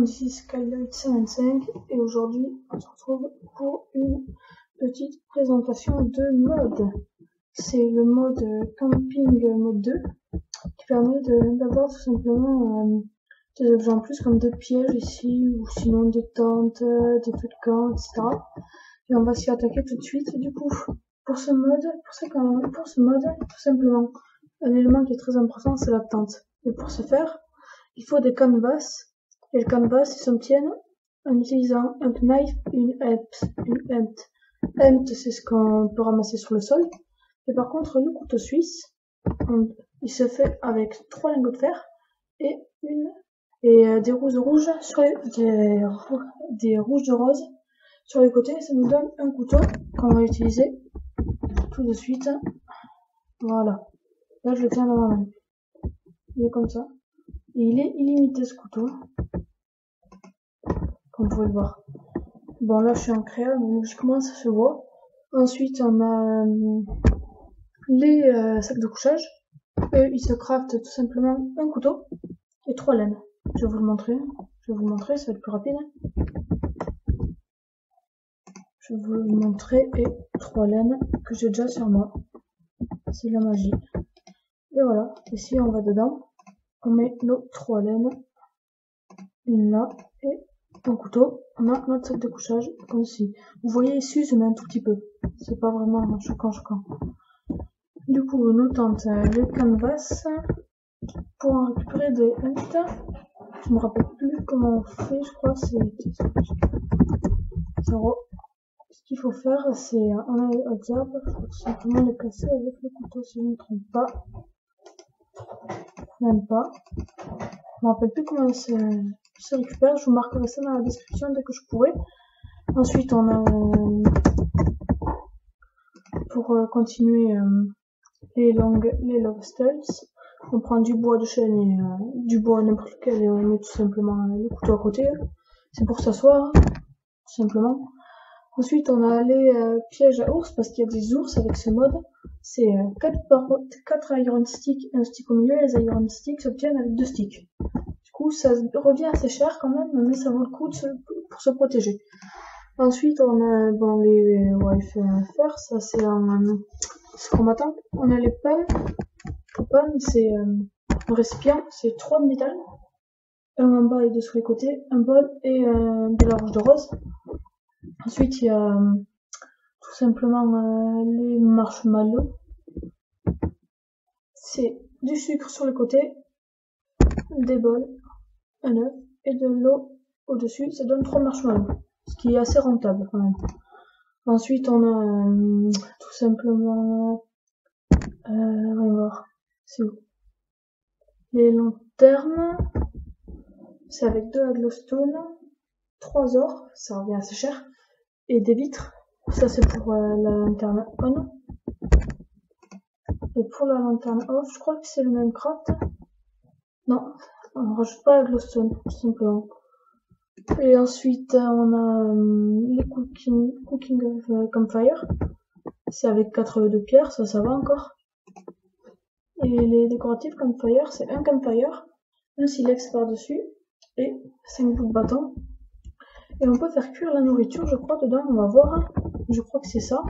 ici Skylight 55 et aujourd'hui on se retrouve pour une petite présentation de mode. C'est le mode camping mode 2 qui permet d'avoir tout simplement des objets en plus comme des pièges ici ou sinon des tentes, des feux de camp, etc. Et on va s'y attaquer tout de suite. Du coup, pour ce mode, tout simplement, un élément qui est très important, c'est la tente. Et pour ce faire, il faut des canvas. Et le canvas, ils s'obtiennent en utilisant un knife et une empt. Empt, c'est ce qu'on peut ramasser sur le sol. Et par contre, le couteau suisse, il se fait avec 3 lingots de fer et des rouges de rouge sur des rouges de rose sur les côtés. Ça nous donne un couteau qu'on va utiliser tout de suite. Voilà. Là, je le tiens dans ma main. Il est comme ça. Et il est illimité ce couteau. Comme vous pouvez le voir. Bon, là, je suis en créa, donc je commence à se voir. Ensuite, on a les sacs de couchage. Eux, ils se craftent tout simplement un couteau et 3 laines. Je vais vous le montrer. Ça va être plus rapide. Je vais vous le montrer et 3 laines que j'ai déjà sur moi. C'est la magie. Et voilà. Et si on va dedans, on met nos 3 laines. Une là et un couteau. On a notre sac de couchage comme ci. Vous voyez, il s'use mais un tout petit peu. C'est pas vraiment choquant. Du coup, nos tentes, le canvas. Pour en récupérer des hunts, je me rappelle plus comment on fait, je crois c'est 0. Ce qu'il faut faire, c'est enlever le diable, il faut tout simplement les casser avec le couteau si je ne me trompe pas. Même pas. Je me rappelle plus comment se récupère, je vous marquerai ça dans la description dès que je pourrai. Ensuite, on a pour continuer les love stilts. On prend du bois de chêne et du bois n'importe lequel et on met tout simplement le couteau à côté. C'est pour s'asseoir, tout simplement. Ensuite, on a les pièges à ours parce qu'il y a des ours avec ce mode. C'est 4 iron sticks et un stick au milieu. Les iron sticks s'obtiennent avec 2 sticks. Du coup, ça revient assez cher quand même, mais ça vaut le coup pour se protéger. Ensuite, on a les fer, ça c'est un combattant. On a les pommes. C'est un récipient, c'est 3 de métal, un en bas et 2 sur les côtés, un bol et de la rouge de rose. Ensuite, il y a tout simplement les marshmallows. C'est du sucre sur le côté, des bols, un œuf et de l'eau au-dessus. Ça donne 3 marshmallows, ce qui est assez rentable quand même. Ensuite, on a tout simplement... on va voir. C'est où? Les lanternes, c'est avec 2 glowstone, 3 or, ça revient assez cher, et des vitres. Ça c'est pour la lanterne on. Et pour la lanterne off, je crois que c'est le même craft. Non, on rajoute pas la glowstone, tout simplement. Et ensuite on a les cooking of campfire. C'est avec 4 œufs de pierre, ça va encore. Et les décoratifs campfire, c'est un campfire, un silex par-dessus et 5 bouts de bâton. Et on peut faire cuire la nourriture, je crois, dedans, on va voir. Je crois que c'est ça.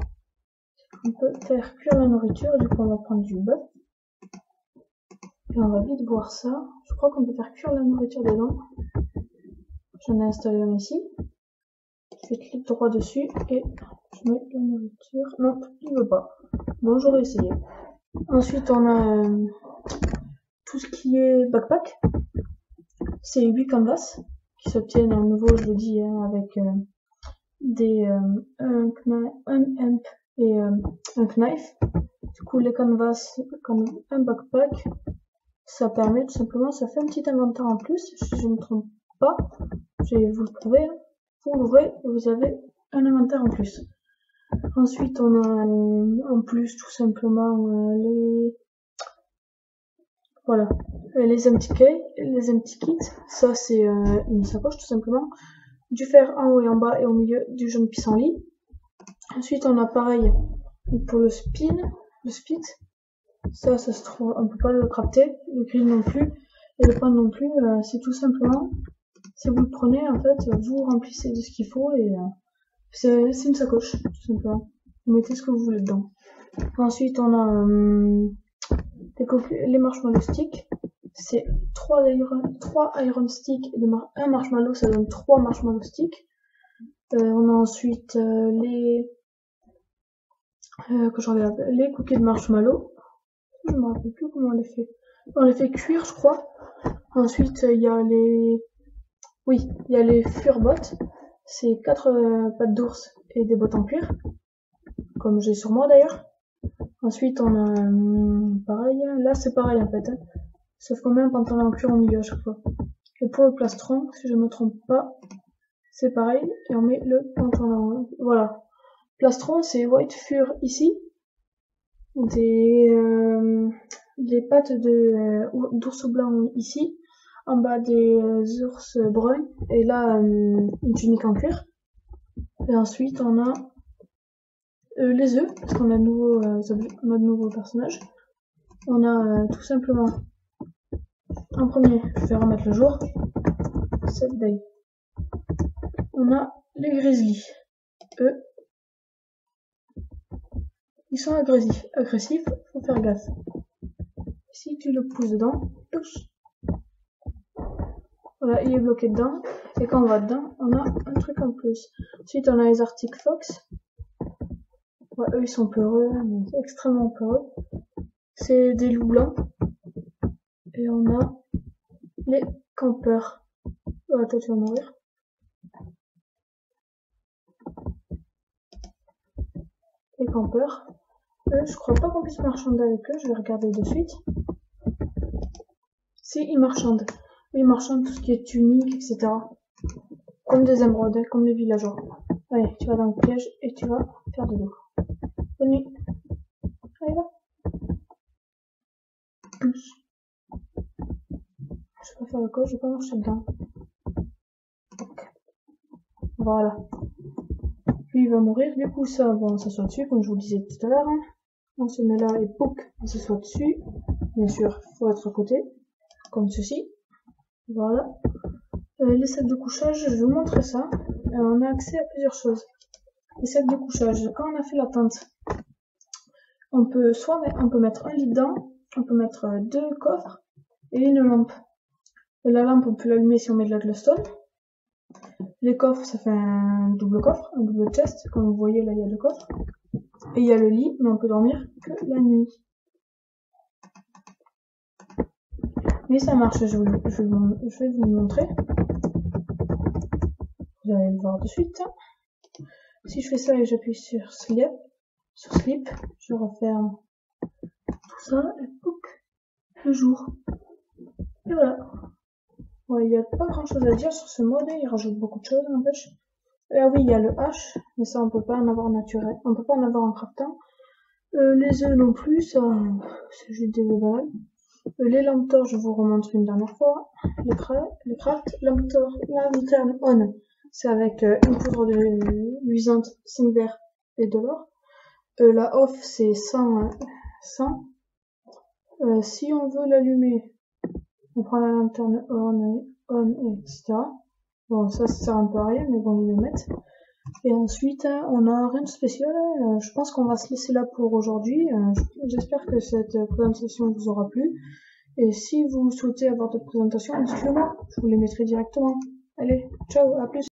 On peut faire cuire la nourriture, et du coup on va prendre du bœuf. Et on va vite voir ça. Je crois qu'on peut faire cuire la nourriture dedans. J'en ai installé un ici. Je fais clic droit dessus et je mets la nourriture. Non, il veut pas. Bon, j'aurais essayé. Ensuite, on a tout ce qui est backpack. C'est 8 canvas qui s'obtiennent à nouveau, je vous dis, avec un empt et un knife. Du coup, les canvas comme un backpack, ça permet tout simplement, ça fait un petit inventaire en plus, si je ne me trompe pas. Je vais vous le prouver. Vous l'ouvrez et vous avez un inventaire en plus. Ensuite, on a en plus tout simplement les empty kits. Ça c'est une sacoche tout simplement. Du fer en haut et en bas et au milieu du jaune pissenlit. Ensuite, on a pareil pour le spit. Ça se trouve, on peut pas le crafter. Le grill non plus et le pain non plus. C'est tout simplement Si vous le prenez, en fait, vous remplissez de ce qu'il faut et c'est une sacoche, tout simplement. Vous mettez ce que vous voulez dedans. Ensuite, on a les marshmallow sticks. C'est 3 iron sticks et un marshmallow, ça donne 3 marshmallow sticks. On a ensuite les cookies de marshmallow. Je me rappelle plus comment on les fait. On les fait cuire, je crois. Ensuite, il y a les furbots. C'est 4 pattes d'ours et des bottes en cuir, comme j'ai sur moi d'ailleurs. Ensuite, on a pareil. Là, c'est pareil en fait, hein. Sauf qu'on met un pantalon en cuir au milieu à chaque fois. Et pour le plastron, si je me trompe pas, c'est pareil. Et on met le pantalon. Voilà. Plastron, c'est white fur ici. Des pattes d'ours blanc ici. En bas des ours bruns. Et là, une tunique en cuir. Et ensuite, on a les œufs, parce qu'on a de nouveaux personnages. On a tout simplement, en premier, je vais remettre le jour, Set Day. On a les grizzlies. Eux, ils sont agressifs, faut faire gaffe. Si tu le pousses dedans, pousse. Voilà, il est bloqué dedans. Et quand on va dedans, on a un truc en plus. Ensuite, on a les Arctic Fox. Ouais, eux, ils sont peureux, mais extrêmement peureux. C'est des loups blancs. Et on a les campeurs. Oh, toi, tu vas mourir. Les campeurs. Je crois pas qu'on puisse marchander avec eux. Je vais regarder de suite. Si, ils marchandent. Ils marchandent tout ce qui est tunique, etc. Comme des émeraudes, comme les villageois. Allez, tu vas dans le piège et tu vas faire de l'eau. Bonne nuit. Allez, va. Pousse. Je vais pas faire le coche, je vais pas marcher dedans. Donc. Voilà. Lui, il va mourir. Du coup, ça, bon, on s'assoit dessus, comme je vous le disais tout à l'heure. Hein. On se met là et pouc, on s'assoit dessus. Bien sûr, faut être à côté. Comme ceci. Voilà. Les sacs de couchage, je vais vous montrer ça. On a accès à plusieurs choses. Les sacs de couchage, quand on a fait la tente, on peut mettre un lit dedans, on peut mettre 2 coffres et une lampe. Et la lampe, on peut l'allumer si on met de la glowstone. Les coffres, ça fait un double coffre, un double chest. Comme vous voyez, là, il y a 2 coffres. Et il y a le lit, mais on peut dormir que la nuit. Mais ça marche, je vais vous le montrer. Vous allez le voir de suite. Si je fais ça et j'appuie sur sleep, je referme tout ça et pouc, le jour. Et voilà. Ouais, il n'y a pas grand chose à dire sur ce mode, il rajoute beaucoup de choses, n'empêche. Ah oui, il y a le H, mais ça on peut pas en avoir naturel, on peut pas en avoir en craftant. Les œufs non plus, ça c'est juste des œufs banals. Les lampes torches, je vous remontre une dernière fois. Les crafts, lanterne on, c'est avec une poudre de luisante, 5 verres et de l'or. La off, c'est 100. Si on veut l'allumer, on prend la lanterne on, etc. Bon, ça sert un peu à rien, mais bon, ils le mettent. Et ensuite, on a rien de spécial. Je pense qu'on va se laisser là pour aujourd'hui. J'espère que cette présentation vous aura plu. Et si vous souhaitez avoir d'autres présentations, dites-le moi. Je vous les mettrai directement. Allez, ciao, à plus.